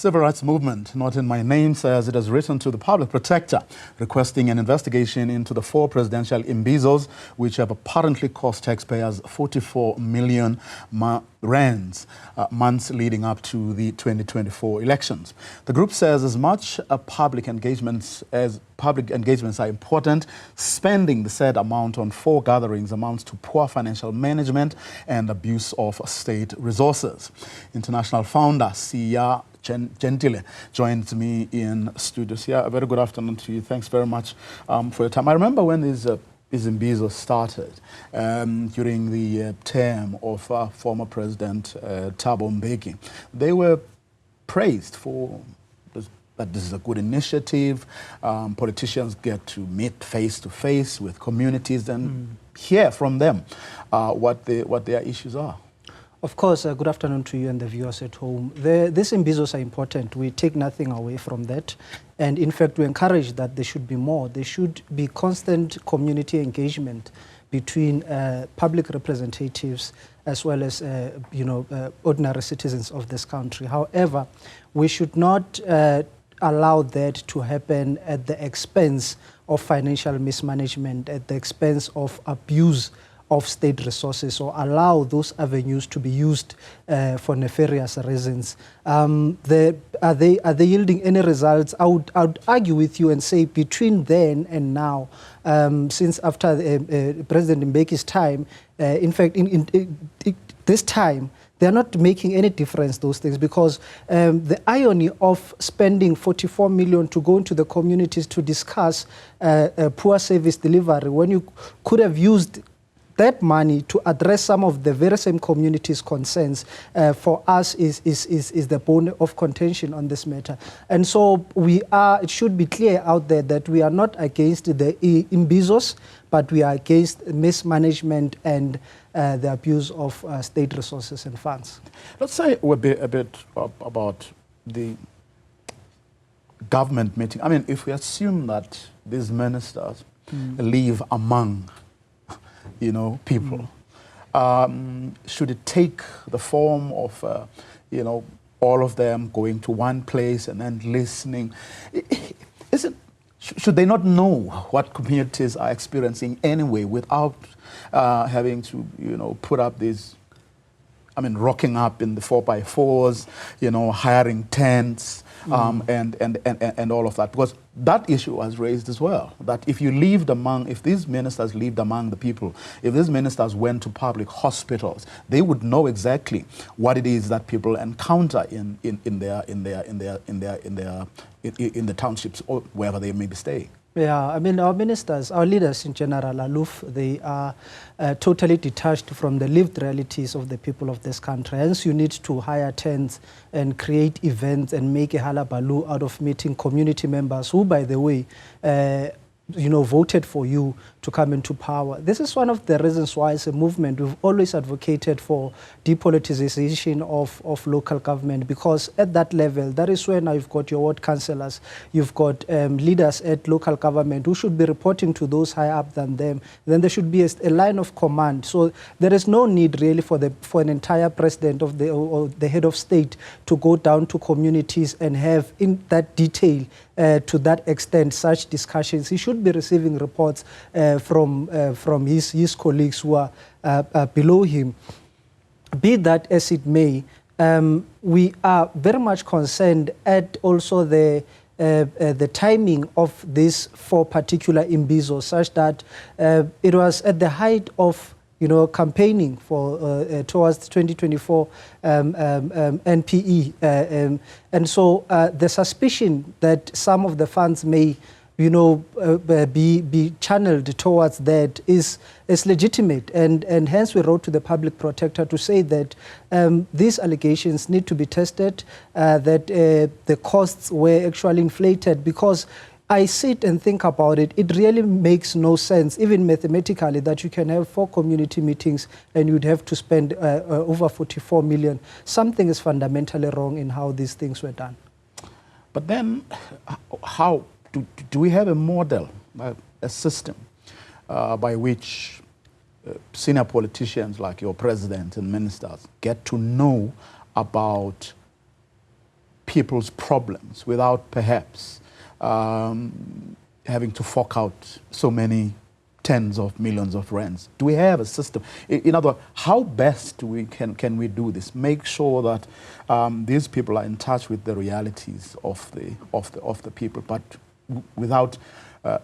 civil rights movement, not in my name, says it has written to the public protector requesting an investigation into the 4 presidential Imbizos, which have apparently cost taxpayers 44 million rands months leading up to the 2024 elections. The group says as much public engagements are important, spending the said amount on 4 gatherings amounts to poor financial management and abuse of state resources. International founder Siya Jentile joins me in studio. Siya, a very good afternoon to you. Thanks very much for your time. I remember when these Imbizos started during the term of former President Thabo Mbeki. They were praised for that this is a good initiative. Politicians get to meet face to face with communities and hear from them what their issues are. Of course, good afternoon to you and the viewers at home. These Imbizos are important. We take nothing away from that. And in fact, we encourage that there should be more. There should be constant community engagement between public representatives as well as ordinary citizens of this country. However, we should not allow that to happen at the expense of financial mismanagement, at the expense of abuse of state resources, or allow those avenues to be used for nefarious reasons. Are they yielding any results? I would argue with you and say between then and now, since after President Mbeki's time, in fact, in this time, they're not making any difference, those things, because the irony of spending 44 million to go into the communities to discuss poor service delivery when you could have used that money to address some of the very same communities' concerns for us is the bone of contention on this matter. And so it should be clear out there that we are not against the Imbizos, but we are against mismanagement and the abuse of state resources and funds. Let's say a bit about the government meeting. I mean, if we assume that these ministers live among people. Should it take the form of, all of them going to one place and then listening? Should they not know what communities are experiencing anyway without having to, put up these, rocking up in the 4x4s, hiring tents, and all of that? Because that issue was raised as well, that if these ministers lived among the people, if these ministers went to public hospitals, they would know exactly what it is that people encounter in the townships or wherever they may be staying. Yeah, our ministers, our leaders in general, aloof, they are totally detached from the lived realities of the people of this country. Hence, you need to hire tents and create events and make a halabaloo out of meeting community members who, by the way, voted for you to come into power. This is one of the reasons why, as a movement, we've always advocated for depoliticization of local government, because at that level, that is where now you've got your ward councillors, you've got leaders at local government who should be reporting to those higher up than them. Then there should be a line of command. So there is no need really for an entire president or the head of state to go down to communities and have in that detail to that extent such discussions. He should be receiving reports from his colleagues who are below him. Be that as it may, we are very much concerned at also the timing of these 4 particular Imbizos, such that it was at the height of campaigning for towards the 2024 NPE, and so the suspicion that some of the funds may be channeled towards that is legitimate, and hence we wrote to the public protector to say that these allegations need to be tested, that the costs were actually inflated, because I sit and think about it, it really makes no sense, even mathematically, that you can have 4 community meetings and you'd have to spend over 44 million. Something is fundamentally wrong in how these things were done. But then, how do we have a model, a system by which senior politicians like your president and ministers get to know about people's problems without perhaps having to fork out so many tens of millions of rands? Do we have a system? In other words, how best can we do this? Make sure that these people are in touch with the realities of the people, but without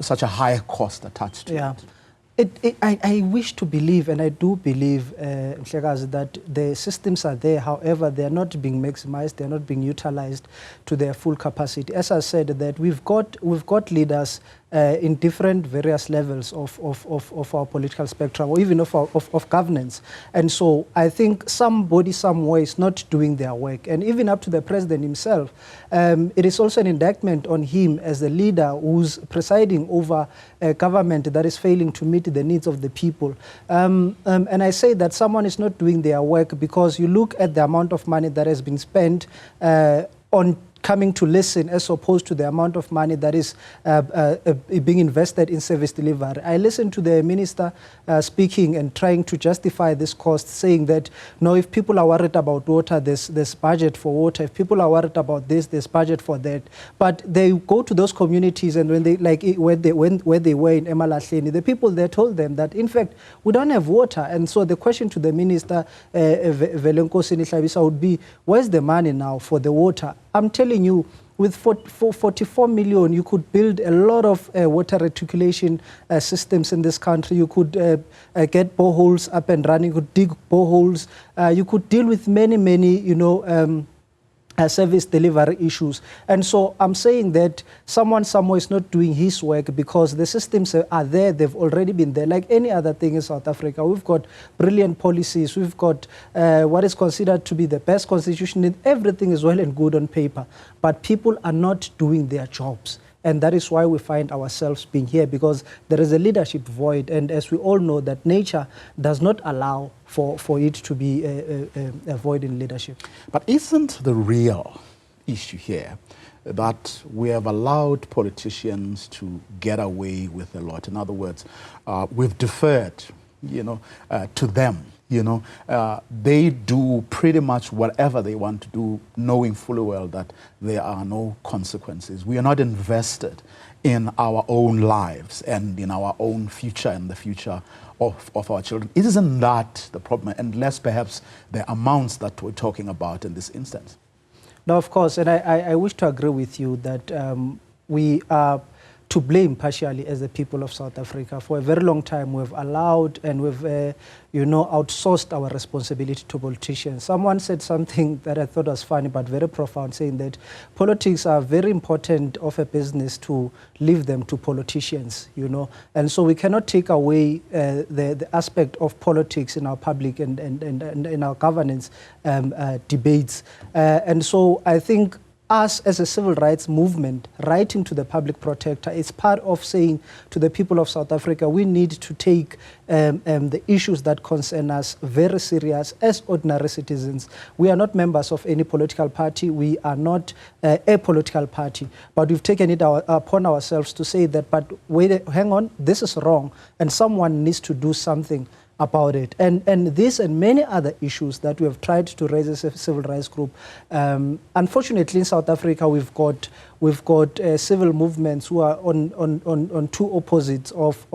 such a high cost attached to it. I wish to believe, and I do believe, Mhlekazi, that the systems are there. However, they are not being maximized. They are not being utilized to their full capacity. As I said, that we've got leaders in different various levels of our political spectrum, or even of governance. And so I think somebody somewhere is not doing their work. And even up to the president himself, it is also an indictment on him as the leader who's presiding over a government that is failing to meet the needs of the people. And I say that someone is not doing their work because you look at the amount of money that has been spent on coming to listen as opposed to the amount of money that is being invested in service delivery. I listened to the minister speaking and trying to justify this cost, saying that, no, if people are worried about water, there's budget for water. If people are worried about this, there's budget for that. But they go to those communities, and when they where they were in Emalahleni, the people there told them that, in fact, we don't have water. And so the question to the minister, Velenkosi Nihlabisa, would be, where's the money now for the water? I'm telling you, with 44 million, you could build a lot of water reticulation systems in this country. You could get boreholes up and running. You could dig boreholes. You could deal with many, service delivery issues. And so I'm saying that someone somewhere is not doing his work because the systems are there. They've already been there. Like any other thing in South Africa, we've got brilliant policies. We've got what is considered to be the best constitution. And everything is well and good on paper. But people are not doing their jobs. And that is why we find ourselves being here, because there is a leadership void. And as we all know, that nature does not allow for it to be a void in leadership. But isn't the real issue here that we have allowed politicians to get away with a lot? In other words, we've deferred, to them. They do pretty much whatever they want to do, knowing fully well that there are no consequences. We are not invested in our own lives and in our own future and the future of our children. Isn't that the problem, unless perhaps the amounts that we're talking about in this instance? No, of course, and I wish to agree with you that we are to blame partially as the people of South Africa. For a very long time, we've allowed and we've, outsourced our responsibility to politicians. Someone said something that I thought was funny but very profound, saying that politics are very important of a business to leave them to politicians, And so we cannot take away the aspect of politics in our public and in our governance debates. And so I think us as a civil rights movement, writing to the public protector, is part of saying to the people of South Africa, we need to take the issues that concern us very serious as ordinary citizens. We are not members of any political party. We are not a political party. But we've taken it upon ourselves to say that, but wait, hang on, this is wrong, and someone needs to do something about it. And this and many other issues that we have tried to raise as a civil rights group. Unfortunately, in South Africa, we've got civil movements who are on two opposites of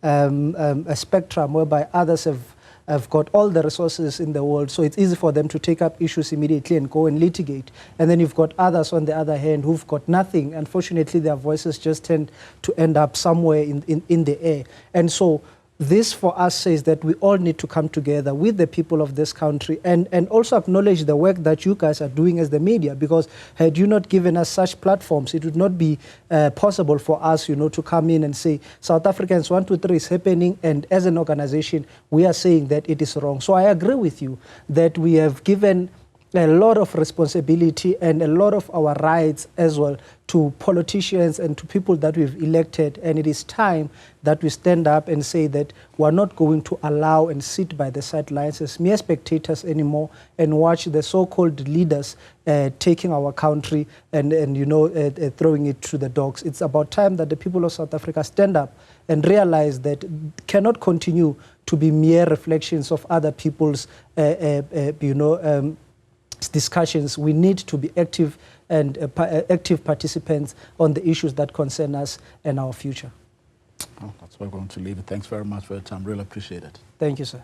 a spectrum, whereby others have got all the resources in the world, so it's easy for them to take up issues immediately and go and litigate. And then you've got others, on the other hand, who've got nothing. Unfortunately, their voices just tend to end up somewhere in the air. And so this for us says that we all need to come together with the people of this country and also acknowledge the work that you guys are doing as the media, because had you not given us such platforms, it would not be possible for us, to come in and say, South Africans 1, 2, 3 is happening, and as an organization, we are saying that it is wrong. So I agree with you that we have given a lot of responsibility and a lot of our rights as well to politicians and to people that we've elected. And it is time that we stand up and say that we're not going to allow and sit by the sidelines as mere spectators anymore and watch the so-called leaders taking our country and throwing it to the dogs. It's about time that the people of South Africa stand up and realize that cannot continue to be mere reflections of other people's discussions, we need to be active and active participants on the issues that concern us and our future. Oh, that's where we're going to leave it. Thanks very much for your time. Really appreciate it. Thank you, sir.